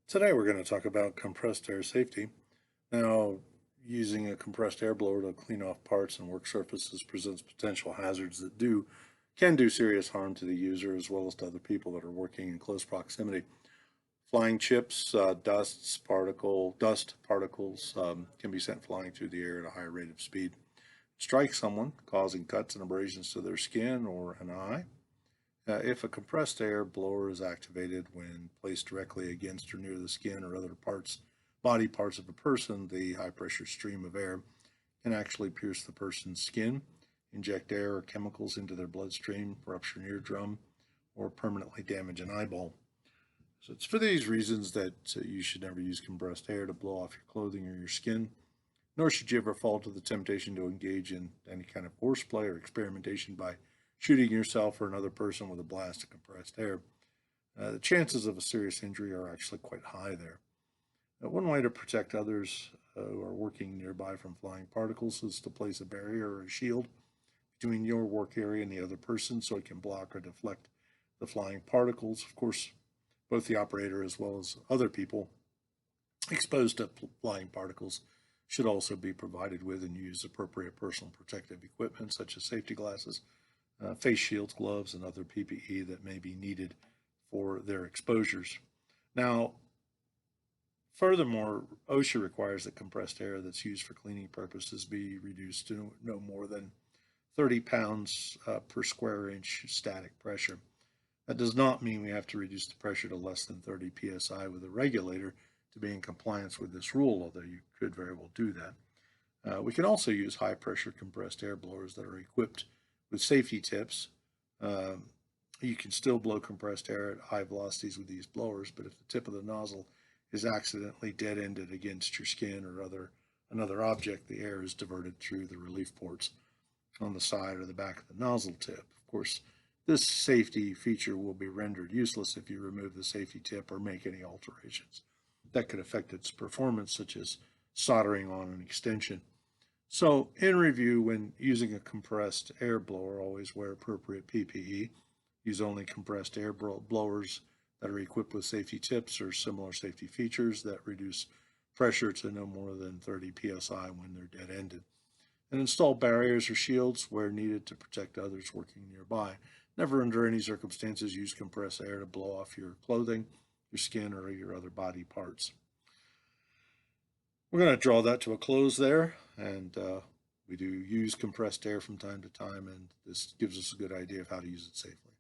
Today we're going to talk about compressed air safety. Now, using a compressed air blower to clean off parts and work surfaces presents potential hazards that can do serious harm to the user as well as to other people that are working in close proximity. Flying chips, dust particles can be sent flying through the air at a high rate of speed. Strike someone, causing cuts and abrasions to their skin or an eye. If a compressed air blower is activated when placed directly against or near the skin or other body parts of a person, the high pressure stream of air can actually pierce the person's skin, inject air or chemicals into their bloodstream, rupture an eardrum, or permanently damage an eyeball. So it's for these reasons that you should never use compressed air to blow off your clothing or your skin, nor should you ever fall to the temptation to engage in any kind of horseplay or experimentation by shooting yourself or another person with a blast of compressed air. The chances of a serious injury are actually quite high there. One way to protect others who are working nearby from flying particles is to place a barrier or a shield between your work area and the other person so it can block or deflect the flying particles. Of course, both the operator as well as other people exposed to flying particles should also be provided with and use appropriate personal protective equipment such as safety glasses, face shields, gloves, and other PPE that may be needed for their exposures. Now, furthermore, OSHA requires that compressed air that's used for cleaning purposes be reduced to no more than 30 pounds per square inch static pressure. That does not mean we have to reduce the pressure to less than 30 psi with a regulator to be in compliance with this rule, although you could very well do that. We can also use high pressure compressed air blowers that are equipped with safety tips. Um, you can still blow compressed air at high velocities with these blowers, but if the tip of the nozzle is accidentally dead-ended against your skin or another object, the air is diverted through the relief ports on the side or the back of the nozzle tip. Of course, this safety feature will be rendered useless if you remove the safety tip or make any alterations that could affect its performance, such as soldering on an extension. So, in review, when using a compressed air blower, always wear appropriate PPE. Use only compressed air blowers that are equipped with safety tips or similar safety features that reduce pressure to no more than 30 psi when they're dead ended. And install barriers or shields where needed to protect others working nearby. Never, under any circumstances, use compressed air to blow off your clothing, your skin, or your other body parts. We're going to draw that to a close there, and we do use compressed air from time to time, and this gives us a good idea of how to use it safely.